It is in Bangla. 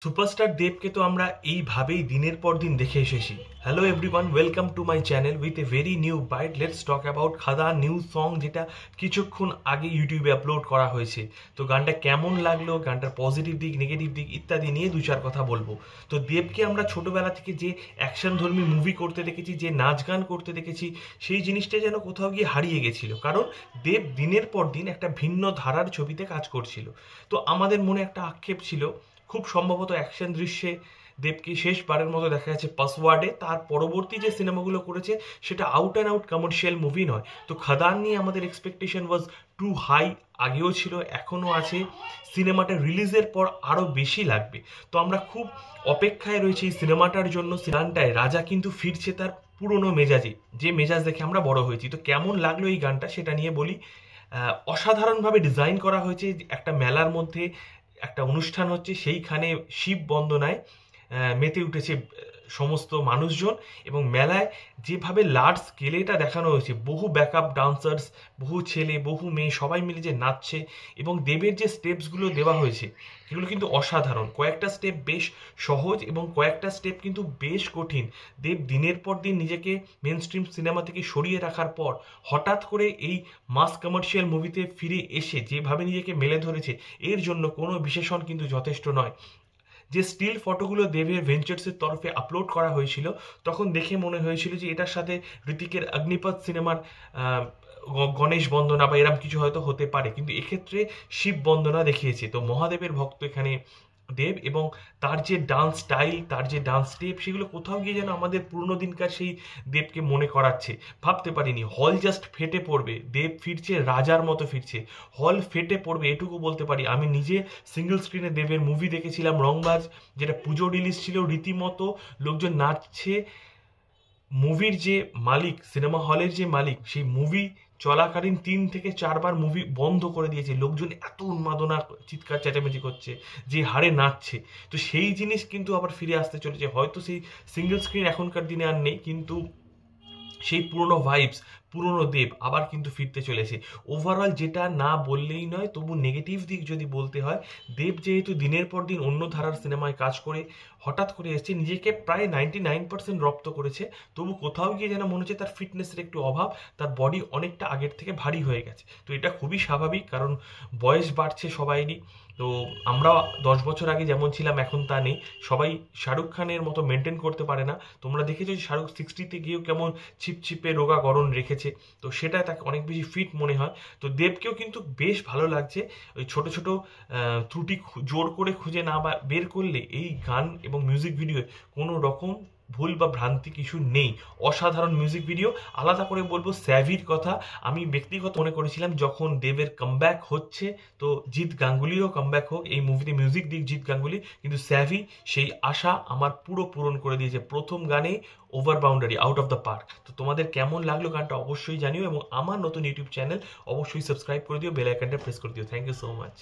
সুপারস্টার দেবকে তো আমরা এইভাবেই দিনের পর দিন দেখে এসেছি। Hello everyone, welcome to my channel with a very new bite. Let's talk about Khadaan new song, যেটা কিছুক্ষণ আগে ইউটিউবে আপলোড করা হয়েছে। তো গানটা কেমন লাগলো, গানটার পজিটিভ দিক, নেগেটিভ দিক ইত্যাদি নিয়ে দু চার কথা বলবো। তো দেবকে আমরা ছোটবেলা থেকে যে অ্যাকশন ধর্মী মুভি করতে দেখেছি, যে নাচ গান করতে দেখেছি, সেই জিনিসটা যেন কোথাও গিয়ে হারিয়ে গেছিল। কারণ দেব দিনের পর দিন একটা ভিন্ন ধারার ছবিতে কাজ করছিল। তো আমাদের মনে একটা আক্ষেপ ছিল, খুব সম্ভবত অ্যাকশন দৃশ্যে দেবকে শেষবারের মতো দেখা গেছে পাসওয়ার্ডে। তার পরবর্তী যে সিনেমাগুলো করেছে সেটা out and out commercial movie নয়। তো খাদান নিয়ে আমাদের এক্সপেকটেশন ওয়াজ টু হাই, আগেও ছিল, এখনও আছে। সিনেমাটা রিলিজের পর আরও বেশি লাগবে। তো আমরা খুব অপেক্ষায় রয়েছি এই সিনেমাটার জন্য। গানটায় রাজা কিন্তু ফিরছে তার পুরনো মেজাজে, যে মেজাজ দেখে আমরা বড় হয়েছি। তো কেমন লাগলো এই গানটা সেটা নিয়ে বলি। অসাধারণভাবে ডিজাইন করা হয়েছে। একটা মেলার মধ্যে একটা অনুষ্ঠান হচ্ছে, সেইখানে শিব বন্দনায় মেতে উঠেছে সমস্ত মানুষজন। এবং মেলায় যেভাবে লার্জ স্কেলে এটা দেখানো হয়েছে, বহু ব্যাকআপ ডান্সার্স, বহু ছেলে বহু মেয়ে সবাই মিলে যে নাচছে, এবং দেবের যে স্টেপসগুলো দেওয়া হয়েছে সেগুলো কিন্তু অসাধারণ। কয়েকটা স্টেপ বেশ সহজ এবং কয়েকটা স্টেপ কিন্তু বেশ কঠিন। দেব দিনের পর দিন নিজেকে মেন স্ট্রিম সিনেমা থেকে সরিয়ে রাখার পর হঠাৎ করে এই মাস কমার্শিয়াল মুভিতে ফিরে এসে যেভাবে নিজেকে মেলে ধরেছে, এর জন্য কোনো বিশেষণ কিন্তু যথেষ্ট নয়। যে স্টিল ফটোগুলো দেবের ভেঞ্চার্সের তরফে আপলোড করা হয়েছিল, তখন দেখে মনে হয়েছিল যে এটার সাথে ঋতিকের অগ্নিপথ সিনেমার গণেশ বন্দনা বা এরম কিছু হয়তো হতে পারে, কিন্তু এক্ষেত্রে শিব বন্দনা দেখিয়েছে। তো মহাদেবের ভক্ত এখানে দেব, এবং তার যে ডান্স স্টাইল, তার যে ডান্স স্টেপ, সেগুলো কোথাও গিয়ে যেন আমাদের পুরনো দিনকার সেই দেবকে মনে করাচ্ছে। ভাবতে পারিনি হল জাস্ট ফেটে পড়বে, দেব ফিরছে, রাজার মতো ফিরছে। হল ফেটে পড়বে এটুকু বলতে পারি। আমি নিজে সিঙ্গেল স্ক্রিনে দেবের মুভি দেখেছিলাম রংবাজ, যেটা পুজো রিলিজ ছিল, রীতিমতো লোকজন নাচছে। মুভির যে মালিক, সিনেমা হলের যে মালিক, সেই মুভি চলাকালীন 3 থেকে 4 বার মুভি বন্ধ করে দিয়েছে। লোকজন এত উন্মাদনা, চিৎকার চেঁচামেচি করছে, যে হারে নাচছে। তো সেই জিনিস কিন্তু আবার ফিরে আসতে চলেছে। হয়তো সেই সিঙ্গেল স্ক্রিন এখনকার দিনে আর নেই, কিন্তু সেই পুরনো ভাইবস, পুরনো দেব আবার কিন্তু ফিরতে চলেছে। ওভারঅল যেটা না বললেই নয়, তবু নেগেটিভ দিক যদি বলতে হয়, দেব যেহেতু দিনের পর দিন অন্য ধারার সিনেমায় কাজ করে হঠাৎ করে এসেছে, নিজেকে প্রায় 99% রপ্ত করেছে, তবু কোথাও গিয়ে যেন মনে হচ্ছে তার ফিটনেসের একটু অভাব, তার বডি অনেকটা আগের থেকে ভারী হয়ে গেছে। তো এটা খুবই স্বাভাবিক, কারণ বয়স বাড়ছে সবাইরই। তো আমরা 10 বছর আগে যেমন ছিলাম এখন তা নেই। সবাই শাহরুখ খানের মতো মেনটেন করতে পারে না। তোমরা দেখেছো যে শাহরুখ 60তে গিয়েও কেমন ছিপছিপে রোগা গড়ন রেখেছে। তো সেটা তাকে অনেক বেশি ফিট মনে হয়। তো দেবকেও কিন্তু বেশ ভালো লাগছে। ওই ছোট ছোট ত্রুটি জোর করে খুঁজে না বা বের করলে এই গান এবং মিউজিক ভিডিও কোনো রকম ভুল বা ভ্রান্তি কিছু নেই। অসাধারণ মিউজিক ভিডিও। আলাদা করে বলবো স্যাভির কথা। আমি ব্যক্তিগত মনে করেছিলাম যখন দেবের কামব্যাক হচ্ছে, তো জিৎ গাঙ্গুলিরও কামব্যাক হোক, এই মুভিতে মিউজিক দিক জিৎ গাঙ্গুলি, কিন্তু স্যাভি সেই আশা আমার পুরো পূরণ করে দিয়েছে প্রথম গানে। Over boundary, out of the park. তো তোমাদের কেমন লাগলো গানটা অবশ্যই জানিও, এবং আমার নতুন ইউটিউব চ্যানেল অবশ্যই সাবস্ক্রাইব করে দিও, বেল আইকনটা প্রেস করে দিও। Thank you so much.